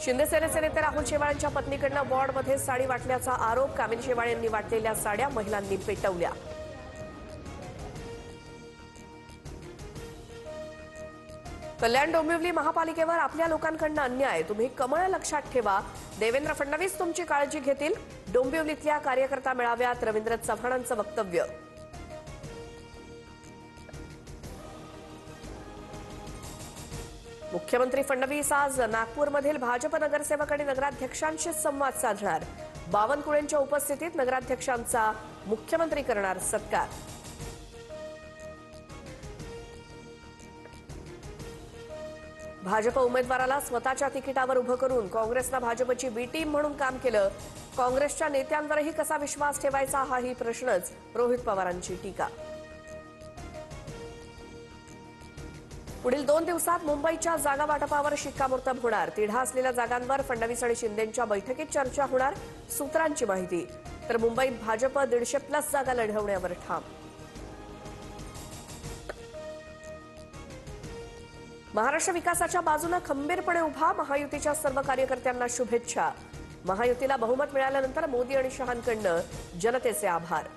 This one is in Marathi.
शिंदे सेनेचे नेते राहुल शेवाळेंच्या पत्नीकडनं वॉर्डमध्ये साडी वाटल्याचा आरोप। कामिनी शेवाळे यांनी वाटलेल्या साड्या महिलांनी पेटवल्या। कल्याण डोंबिवली महापालिकेवर आपल्या लोकांकडनं अन्याय, तुम्ही कमळ लक्षात ठेवा। देवेंद्र फडणवीस तुमची काळजी घेतील। डोंबिवलीतल्या कार्यकर्ता मेळाव्यात रवींद्र चव्हाणांचं वक्तव्य। मुख्यमंत्री फडणवीस आज नागपूरमधील भाजप नगरसेवक आणि नगराध्यक्षांशी संवाद साधणार। बावनकुळेंच्या उपस्थितीत नगराध्यक्षांचा मुख्यमंत्री करणार सत्कार। भाजप उमेदवाराला स्वतःच्या तिकिटावर उभं करून काँग्रेसनं भाजपची बी टीम म्हणून काम केलं। काँग्रेसच्या नेत्यांवरही कसा विश्वास ठेवायचा हाही प्रश्नच, रोहित पवारांची टीका। पुढील 2 दिवसात मुंबईच्या जागा वाटपावर शिक्कामोर्तब होणार। तिढा असलेल्या जागांवर फडणवीस आणि शिंदेंच्या बैठकीत चर्चा होणार। सूत्रांची माहिती। तर मुंबईत भाजप 150+ जागा लढवण्यावर ठाम। महाराष्ट्र विकासाच्या बाजूने खंबीरपणे उभा, महायुतीच्या सर्व कार्यकर्त्यांना शुभेच्छा। महायुतीला बहुमत मिळाल्यानंतर मोदी आणि शहांकडनं जनतेचे आभार।